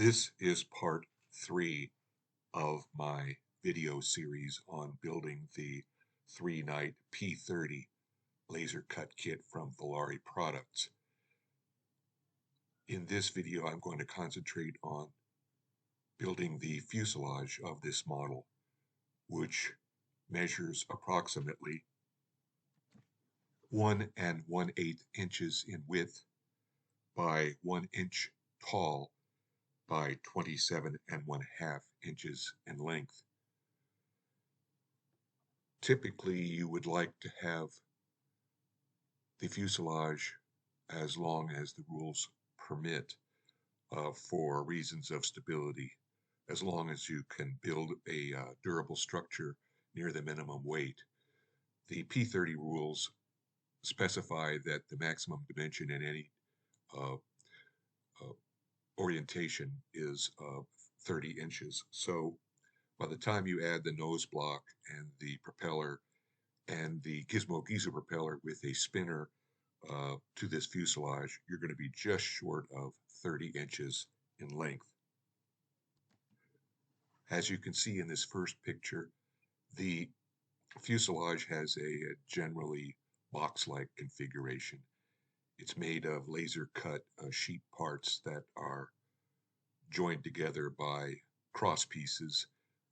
This is part 3 of my video series on building the Three Nite P-30 laser cut kit from Volare Products. In this video, I'm going to concentrate on building the fuselage of this model, which measures approximately 1 1/8 inches in width by 1 inch tall by 27 1/2 inches in length. Typically, you would like to have the fuselage as long as the rules permit for reasons of stability, as long as you can build a durable structure near the minimum weight. The P-30 rules specify that the maximum dimension in any uh, uh, orientation is 30 inches. So by the time you add the nose block and the propeller and the Gizmo Giza propeller with a spinner to this fuselage, you're going to be just short of 30 inches in length. As you can see in this first picture, the fuselage has a generally box-like configuration. It's made of laser-cut sheet parts that are joined together by cross pieces.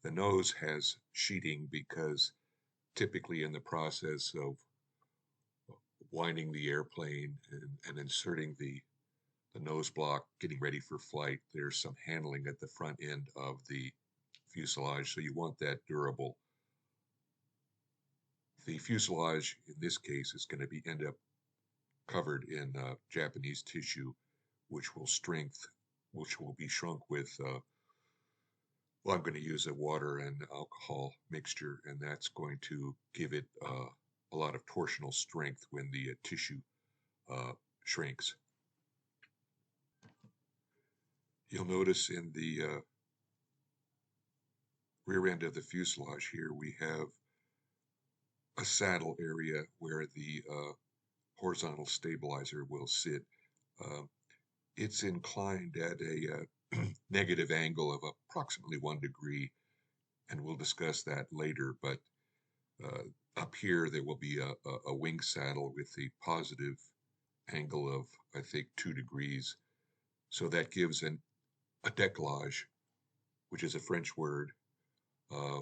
The nose has sheeting because typically in the process of winding the airplane and inserting the nose block, getting ready for flight, there's some handling at the front end of the fuselage, so you want that durable. The fuselage in this case is going to end up covered in Japanese tissue, which will be shrunk with well, I'm going to use a water and alcohol mixture, and that's going to give it a lot of torsional strength when the tissue shrinks. You'll notice in the rear end of the fuselage here, we have a saddle area where the horizontal stabilizer will sit. It's inclined at a negative angle of approximately 1 degree, and we'll discuss that later, but up here there will be a wing saddle with a positive angle of, I think, 2 degrees. So that gives a décollage, which is a French word,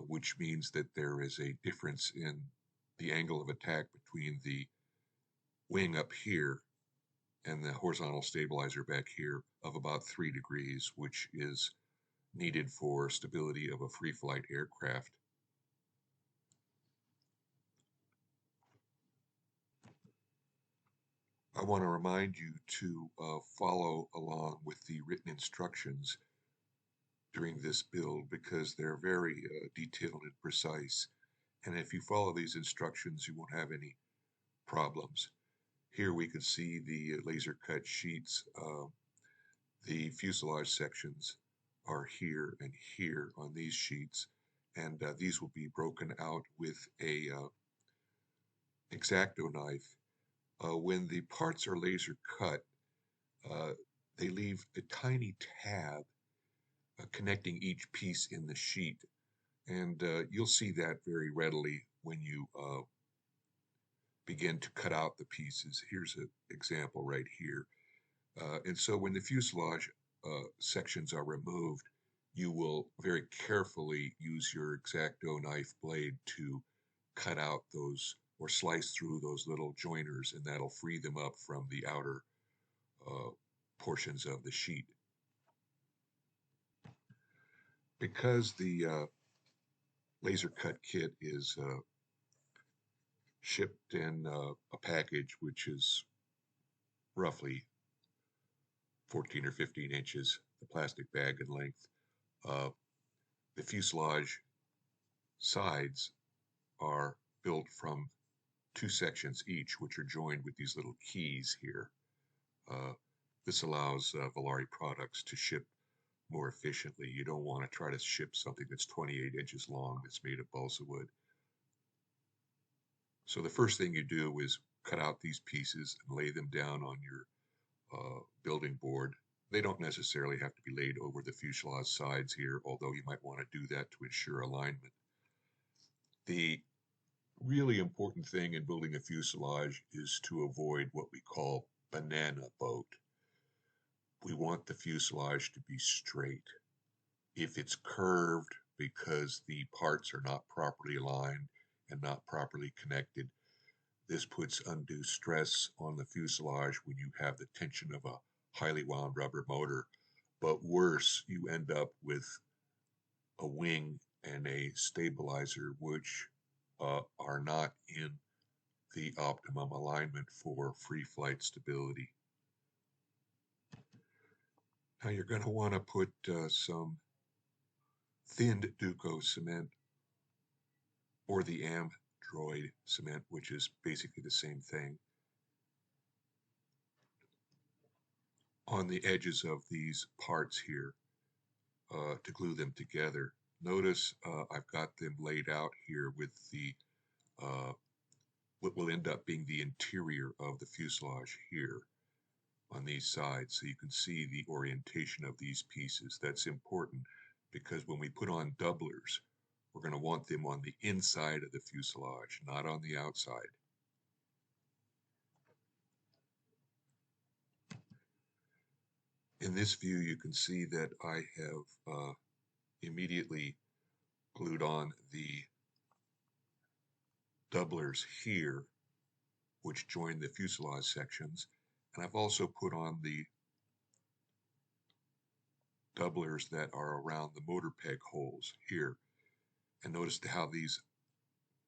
which means that there is a difference in the angle of attack between the wing up here and the horizontal stabilizer back here of about 3 degrees, which is needed for stability of a free flight aircraft. I want to remind you to follow along with the written instructions during this build because they're very detailed and precise. And if you follow these instructions, you won't have any problems. Here we can see the laser cut sheets. The fuselage sections are here and here on these sheets, and these will be broken out with a X-Acto knife. When the parts are laser cut, they leave a tiny tab connecting each piece in the sheet, and you'll see that very readily when you begin to cut out the pieces. Here's an example right here. And so when the fuselage sections are removed, you will very carefully use your X-Acto knife blade to cut out those or slice through those little joiners, and that'll free them up from the outer portions of the sheet. Because the laser cut kit is shipped in a package which is roughly 14 or 15 inches, the plastic bag in length, the fuselage sides are built from 2 sections each, which are joined with these little keys here. This allows Volare Products to ship more efficiently. You don't want to try to ship something that's 28 inches long that's made of balsa wood. So the first thing you do is cut out these pieces and lay them down on your building board They don't necessarily have to be laid over the fuselage sides here, although you might want to do that to ensure alignment. The really important thing in building a fuselage is to avoid what we call banana boat. We want the fuselage to be straight. If it's curved because the parts are not properly aligned and not properly connected, this puts undue stress on the fuselage when you have the tension of a highly wound rubber motor. But worse, you end up with a wing and a stabilizer which are not in the optimum alignment for free flight stability. Now you're going to want to put some thinned Duco cement or the Amdroid cement, which is basically the same thing, on the edges of these parts here to glue them together. Notice I've got them laid out here with the what will end up being the interior of the fuselage here on these sides, so you can see the orientation of these pieces. That's important because when we put on doublers, we're going to want them on the inside of the fuselage, not on the outside. In this view, you can see that I have immediately glued on the doublers here, which join the fuselage sections, and I've also put on the doublers that are around the motor peg holes here. And notice how these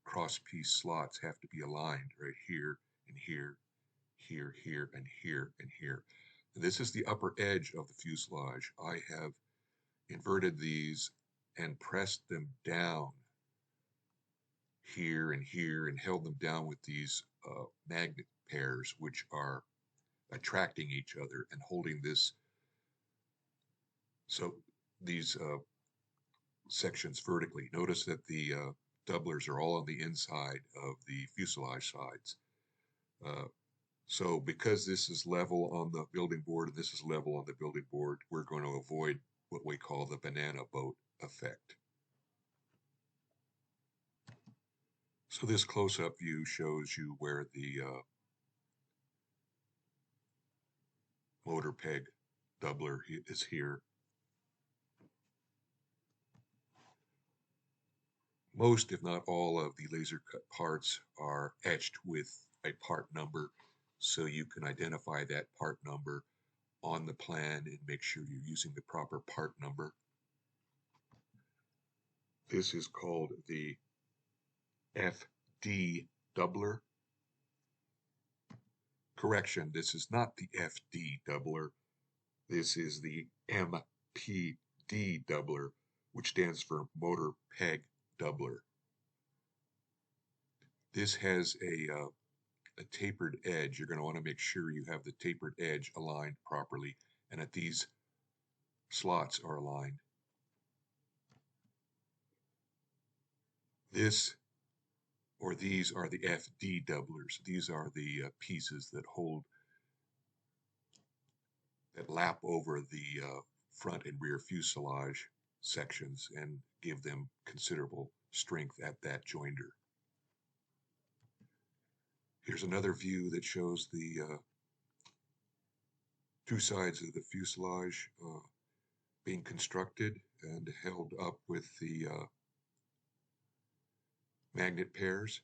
cross piece slots have to be aligned right here and here, here, here, and here, and here. And this is the upper edge of the fuselage. I have inverted these and pressed them down here and here and held them down with these magnet pairs, which are attracting each other and holding this. So these sections vertically. Notice that the doublers are all on the inside of the fuselage sides. So because this is level on the building board and this is level on the building board, we're going to avoid what we call the banana boat effect. So this close-up view shows you where the motor peg doubler is here. Most, if not all, of the laser cut parts are etched with a part number, so you can identify that part number on the plan and make sure you're using the proper part number. This is called the FD doubler. Correction, this is not the FD doubler. This is the MPD doubler, which stands for motor peg doubler. This has a tapered edge. You're going to want to make sure you have the tapered edge aligned properly and that these slots are aligned. This or these are the FD doublers. These are the pieces that lap over the front and rear fuselage sections and give them considerable strength at that joinder. Here's another view that shows the two sides of the fuselage being constructed and held up with the magnet pairs.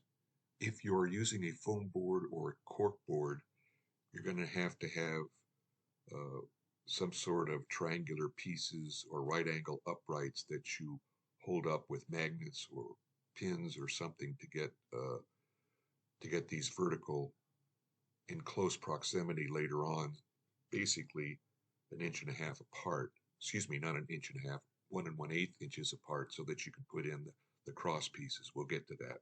If you're using a foam board or a cork board, you're going to have some sort of triangular pieces or right angle uprights that you hold up with magnets or pins or something to get these vertical in close proximity later on, basically 1.5 inches apart. Excuse me, not 1.5 inches, 1 1/8 inches apart, so that you can put in the cross pieces. We'll get to that.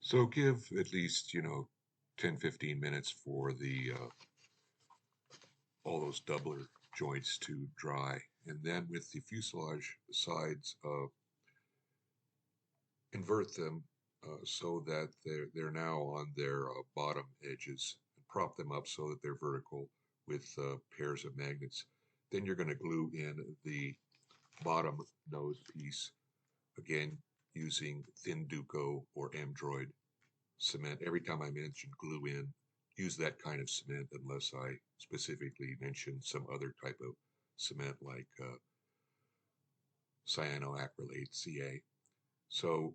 So give at least 10-15 minutes for the all those doubler joints to dry, and then with the fuselage sides invert them so that they're now on their bottom edges, and prop them up so that they're vertical with pairs of magnets. Then you're going to glue in the bottom nose piece, again using thin Duco or Amdroid cement. Every time I mention glue in, use that kind of cement unless I specifically mention some other type of cement like cyanoacrylate, Ca. So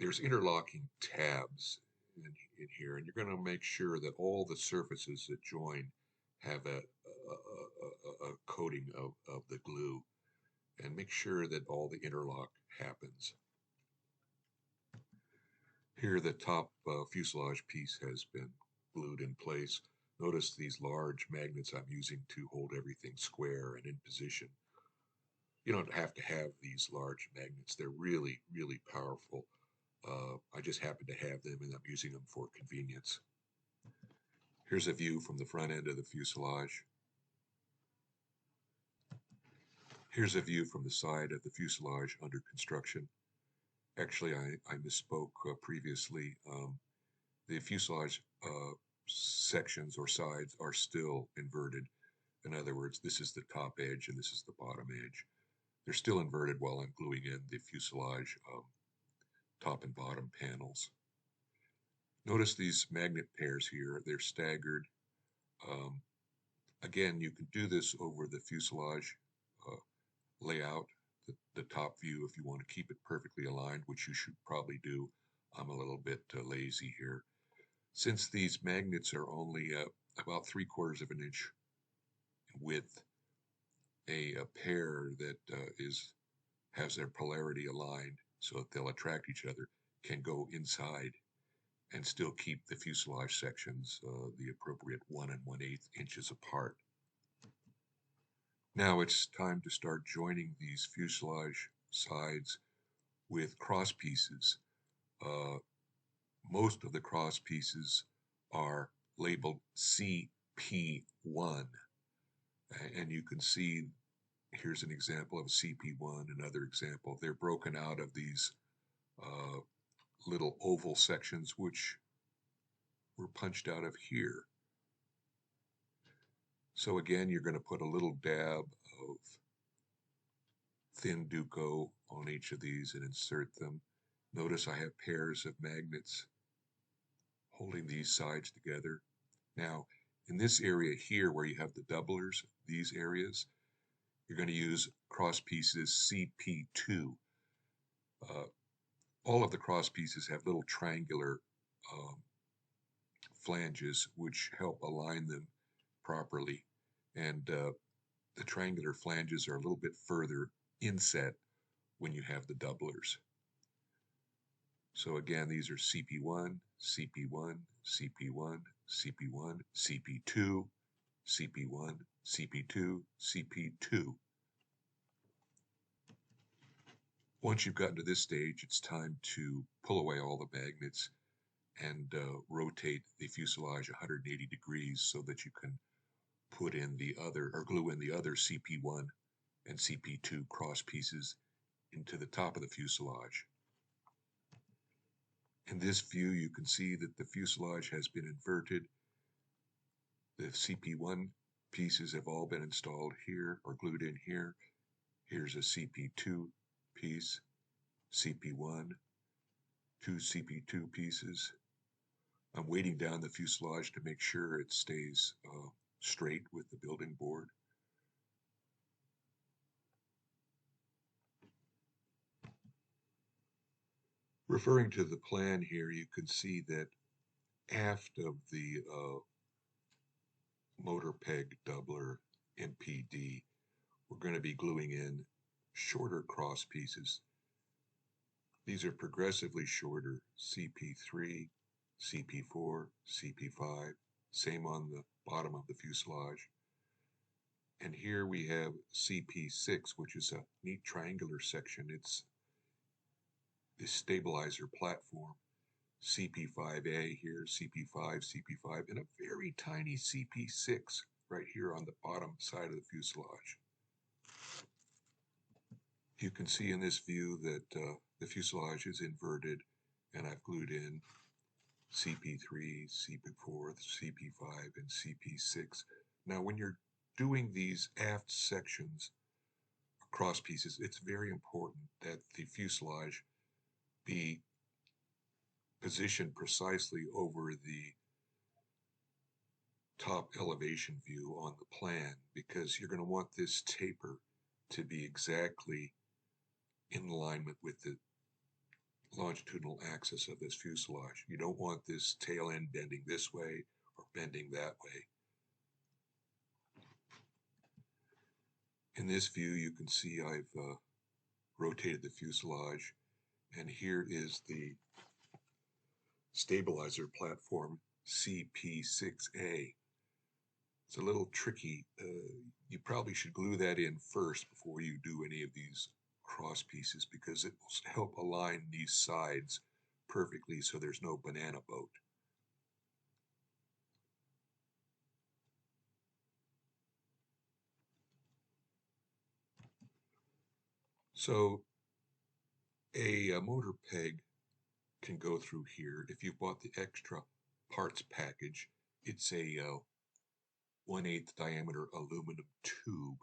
there's interlocking tabs in here, and you're going to make sure that all the surfaces that join have a coating of the glue, and make sure that all the interlock happens. Here the top fuselage piece has been glued in place. Notice these large magnets I'm using to hold everything square and in position. You don't have to have these large magnets. They're really, really powerful. I just happen to have them and I'm using them for convenience. Here's a view from the front end of the fuselage. Here's a view from the side of the fuselage under construction. Actually, I misspoke previously. The fuselage sections or sides are still inverted. In other words, this is the top edge and this is the bottom edge. They're still inverted while I'm gluing in the fuselage top and bottom panels. Notice these magnet pairs here, they're staggered. Again, you can do this over the fuselage layout, the top view, if you want to keep it perfectly aligned, which you should probably do. I'm a little bit lazy here. Since these magnets are only about 3/4 of an inch in width, a pair that has their polarity aligned so that they'll attract each other can go inside and still keep the fuselage sections the appropriate 1 1/8 inches apart. Now it's time to start joining these fuselage sides with cross pieces. Most of the cross pieces are labeled CP1, and you can see here's an example of a CP1, another example. They're broken out of these little oval sections which were punched out of here. So again, you're going to put a little dab of thin Duco on each of these and insert them. Notice I have pairs of magnets holding these sides together. Now, in this area here where you have the doublers, these areas, you're going to use cross pieces CP2. All of the cross pieces have little triangular flanges which help align them properly, and the triangular flanges are a little bit further inset when you have the doublers. So again, these are CP1, CP1, CP1, CP1, CP2, CP1, CP2, CP2. Once you've gotten to this stage, it's time to pull away all the magnets and rotate the fuselage 180 degrees so that you can put in the other, or glue in the other CP1 and CP2 cross pieces into the top of the fuselage. In this view, you can see that the fuselage has been inverted. The CP1 pieces have all been installed here or glued in here. Here's a CP2 piece, CP1, 2 CP2 pieces. I'm weighting down the fuselage to make sure it stays straight with the building board. Referring to the plan here, you can see that aft of the motor peg doubler MPD, we're going to be gluing in shorter cross pieces. These are progressively shorter, CP3, CP4, CP5, same on the bottom of the fuselage. And here we have CP6, which is a neat triangular section. It's the stabilizer platform. CP5A here, CP5, CP5, and a very tiny CP6 right here on the bottom side of the fuselage. You can see in this view that the fuselage is inverted, and I've glued in CP3, CP4, CP5, and CP6 Now, when you're doing these aft sections, cross pieces, it's very important that the fuselage be positioned precisely over the top elevation view on the plan, because you're going to want this taper to be exactly in alignment with the longitudinal axis of this fuselage. You don't want this tail end bending this way or bending that way. In this view, you can see I've rotated the fuselage, and here is the stabilizer platform CP6A. It's a little tricky. You probably should glue that in first before you do any of these cross pieces, because it will help align these sides perfectly so there's no banana boat. So a motor peg can go through here. If you bought the extra parts package, it's a 1/8 diameter aluminum tube,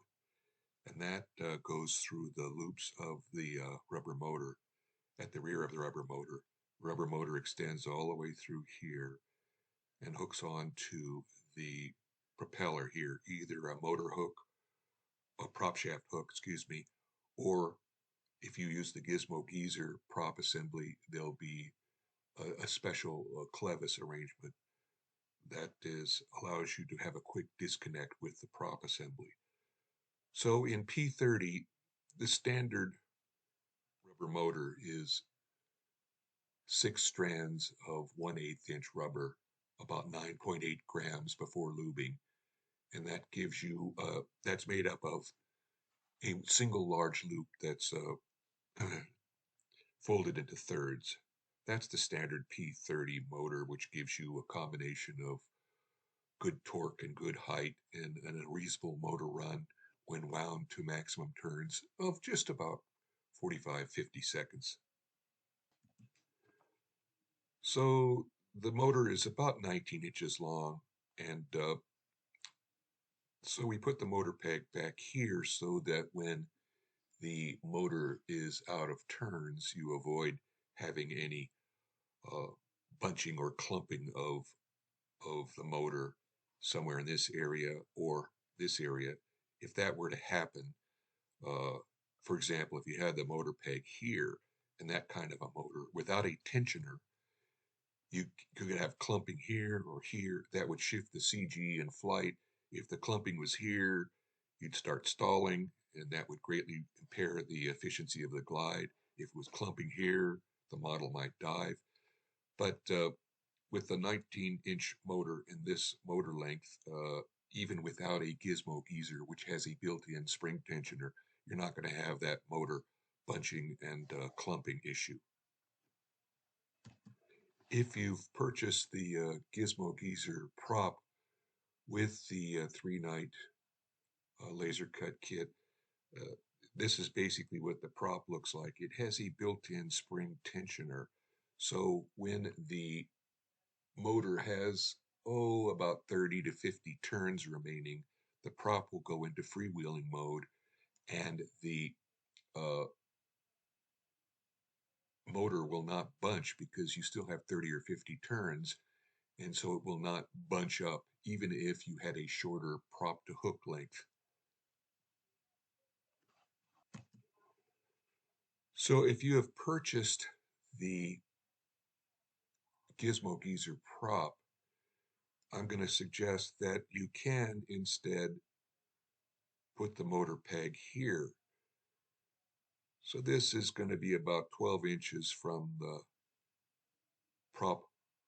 and that goes through the loops of the rubber motor at the rear of the rubber motor. The rubber motor extends all the way through here and hooks on to the propeller here, either a motor hook, a prop shaft hook, excuse me, or if you use the Gizmo Geezer prop assembly, there'll be a special clevis arrangement that allows you to have a quick disconnect with the prop assembly. So in P-30, the standard rubber motor is 6 strands of 1/8 inch rubber, about 9.8 grams before lubing, and that gives you that's made up of a single large loop that's folded into thirds. That's the standard P-30 motor, which gives you a combination of good torque and good height and a reasonable motor run when wound to maximum turns of just about 45-50 seconds. So the motor is about 19 inches long, and so we put the motor peg back here so that when the motor is out of turns, you avoid having any bunching or clumping of the motor somewhere in this area or this area. If that were to happen, for example, if you had the motor peg here and that kind of a motor without a tensioner, you could have clumping here or here. That would shift the CG in flight. If the clumping was here, you'd start stalling, and that would greatly impair the efficiency of the glide. If it was clumping here, the model might dive. But with the 19-inch motor and this motor length, even without a Gizmo Geezer, which has a built-in spring tensioner, you're not going to have that motor bunching and clumping issue. If you've purchased the Gizmo Geezer prop with the Three Nite laser cut kit, this is basically what the prop looks like. It has a built-in spring tensioner. So when the motor has, about 30 to 50 turns remaining, the prop will go into freewheeling mode, and the motor will not bunch because you still have 30 or 50 turns, and so it will not bunch up even if you had a shorter prop to hook length. So if you have purchased the Gizmo Geezer prop, I'm going to suggest that you can instead put the motor peg here. So this is going to be about 12 inches from the prop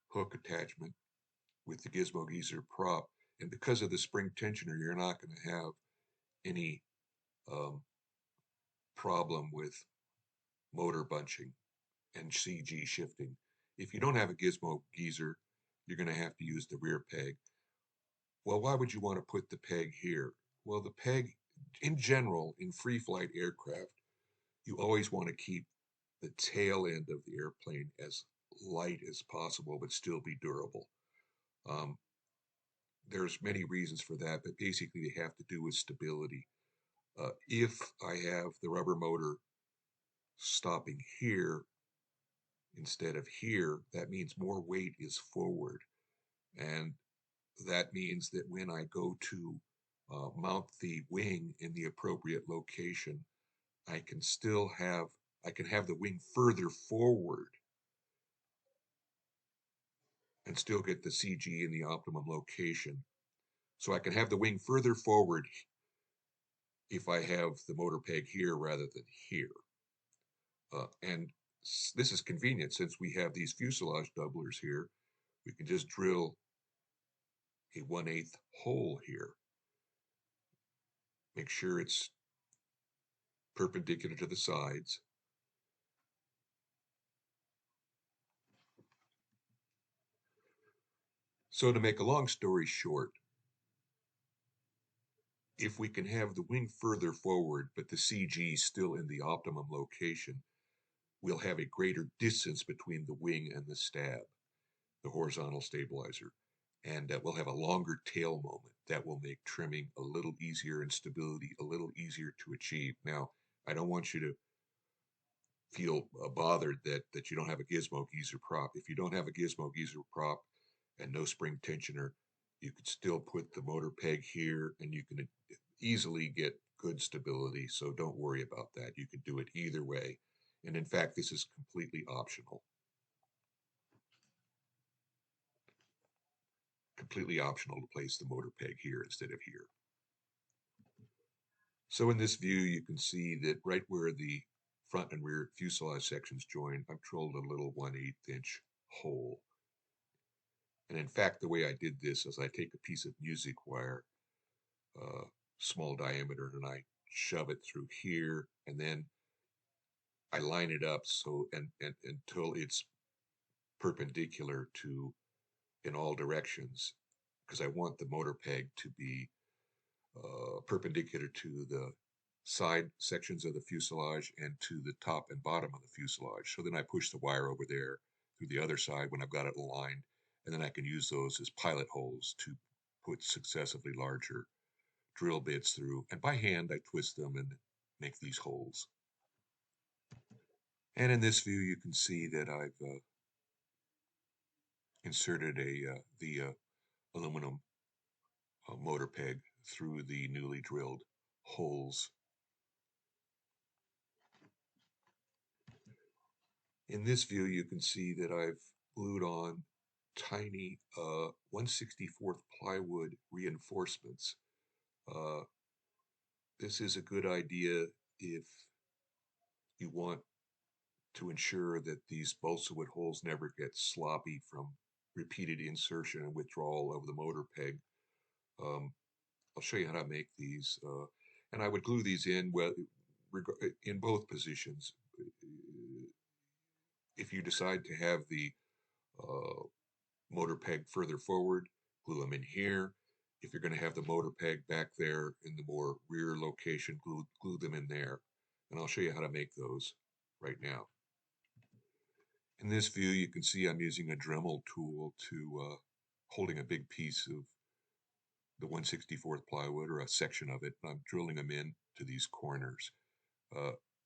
hook attachment with the Gizmo Geezer prop. And because of the spring tensioner, you're not going to have any problem with motor bunching and CG shifting. If you don't have a Gizmo Geezer, you're going to have to use the rear peg. Well, why would you want to put the peg here? Well, the peg, in general, in free flight aircraft, you always want to keep the tail end of the airplane as light as possible, but still be durable. there's many reasons for that, but basically they have to do with stability. If I have the rubber motor stopping here instead of here, that means more weight is forward. And that means that when I go to mount the wing in the appropriate location, I can still have, I can have the wing further forward and still get the CG in the optimum location. So I can have the wing further forward if I have the motor peg here rather than here. And this is convenient since we have these fuselage doublers here. We can just drill a 1/8 hole here. Make sure it's perpendicular to the sides. So to make a long story short, if we can have the wing further forward, but the CG still in the optimum location, we'll have a greater distance between the wing and the stab, the horizontal stabilizer. And we'll have a longer tail moment. That will make trimming a little easier and stability a little easier to achieve. Now, I don't want you to feel bothered that you don't have a gizmo geezer prop. If you don't have a gizmo geezer prop and no spring tensioner, you could still put the motor peg here and you can easily get good stability. So don't worry about that. You can do it either way. And in fact, this is completely optional. Completely optional to place the motor peg here instead of here. So in this view, you can see that right where the front and rear fuselage sections join, I've drilled a little 1/8 inch hole. And in fact, the way I did this is I take a piece of music wire, small diameter, and I shove it through here, and then I line it up so and until it's perpendicular to in all directions, because I want the motor peg to be perpendicular to the side sections of the fuselage and to the top and bottom of the fuselage. So then I push the wire over there through the other side when I've got it aligned, and then I can use those as pilot holes to put successively larger drill bits through. And by hand, I twist them and make these holes. And in this view, you can see that I've inserted the aluminum motor peg through the newly drilled holes. In this view, you can see that I've glued on tiny 1/64 plywood reinforcements. Uh, this is a good idea if you want to ensure that these balsa wood holes never get sloppy from repeated insertion and withdrawal of the motor peg. Um, I'll show you how to make these. And I would glue these in in both positions. If you decide to have the uh, motor peg further forward, glue them in here. If you're going to have the motor peg back there in the more rear location, glue them in there. And I'll show you how to make those right now. In this view, you can see I'm using a Dremel tool to holding a big piece of the 1/64 plywood or a section of it. And I'm drilling them in to these corners.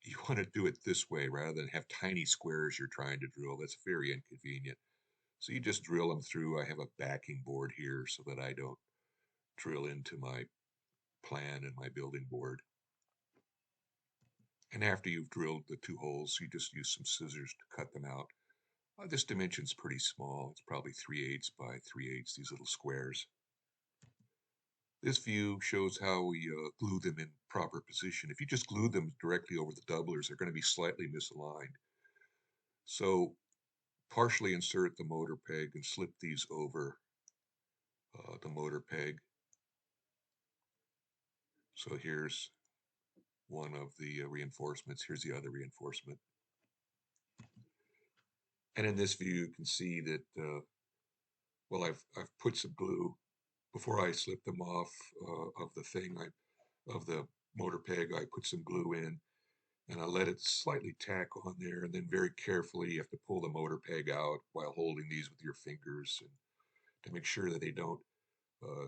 You want to do it this way rather than have tiny squares you're trying to drill. That's very inconvenient. So you just drill them through. I have a backing board here so that I don't drill into my plan and my building board. And after you've drilled the two holes, you just use some scissors to cut them out. This dimension's pretty small. It's probably 3/8 by 3/8, these little squares. This view shows how we glue them in proper position. If you just glue them directly over the doublers, they're going to be slightly misaligned. So partially insert the motor peg and slip these over the motor peg. So here's one of the reinforcements. Here's the other reinforcement. And in this view, you can see that, well, I've put some glue before I slip them off of the thing. Of the motor peg, I put some glue in and I let it slightly tack on there. And then very carefully, you have to pull the motor peg out while holding these with your fingers and to make sure that they don't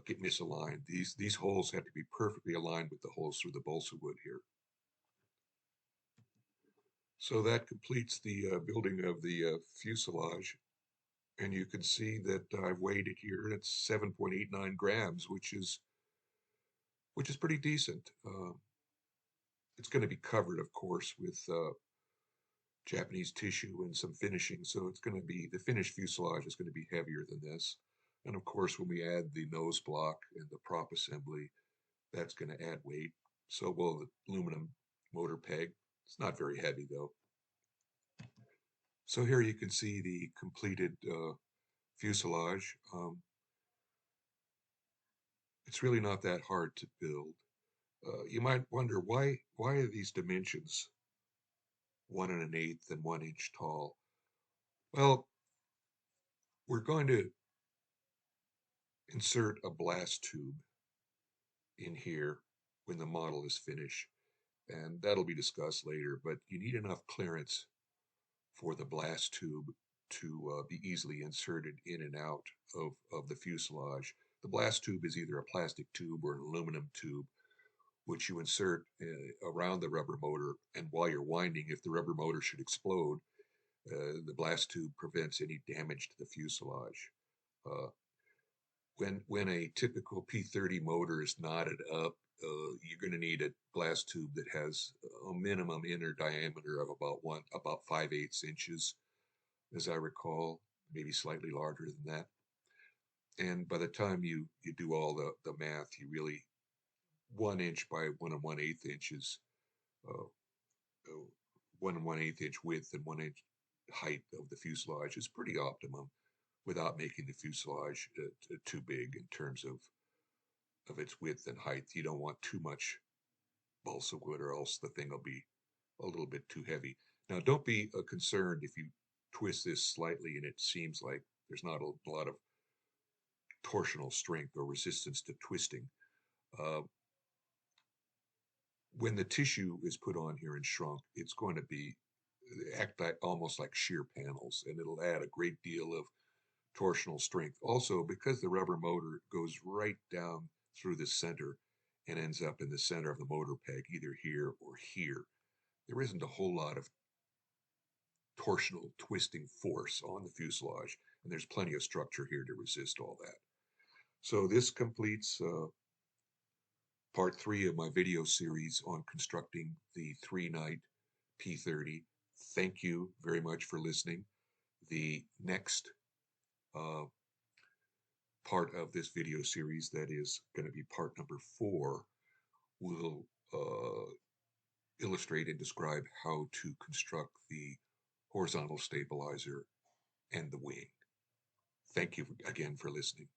get misaligned. These holes have to be perfectly aligned with the holes through the balsa wood here. So that completes the building of the fuselage. And you can see that I've weighed it here. It's 7.89 grams, which is pretty decent. It's going to be covered, of course, with Japanese tissue and some finishing. So it's going to be, the finished fuselage is going to be heavier than this. And of course, when we add the nose block and the prop assembly, that's going to add weight. So will the aluminum motor peg. It's not very heavy though. So here you can see the completed fuselage. It's really not that hard to build. You might wonder why are these dimensions 1 1/8 and 1 inch tall? Well, we're going to insert a blast tube in here when the model is finished, and that'll be discussed later. But you need enough clearance for the blast tube to be easily inserted in and out of the fuselage. The blast tube is either a plastic tube or an aluminum tube, which you insert around the rubber motor. And while you're winding, if the rubber motor should explode, the blast tube prevents any damage to the fuselage. Uh, when a typical P-30 motor is knotted up, you're going to need a blast tube that has a minimum inner diameter of about 5/8 inches, as I recall, maybe slightly larger than that. And by the time you do all the math, you really 1 inch by 1 1/8 inches, uh, 1 1/8 inch width and 1 inch height of the fuselage is pretty optimum without making the fuselage too big in terms of its width and height. You don't want too much balsa wood or else the thing will be a little bit too heavy. Now, don't be concerned if you twist this slightly and it seems like there's not a lot of torsional strength or resistance to twisting. Uh, when the tissue is put on here and shrunk, it's going to be act like almost like shear panels, and it'll add a great deal of torsional strength. Also, because the rubber motor goes right down through the center and ends up in the center of the motor peg, either here or here, there isn't a whole lot of torsional twisting force on the fuselage, and there's plenty of structure here to resist all that. So this completes part 3 of my video series on constructing the Three Nite P-30. Thank you very much for listening. The next part of this video series, that is going to be part number 4, will illustrate and describe how to construct the horizontal stabilizer and the wing. Thank you again for listening.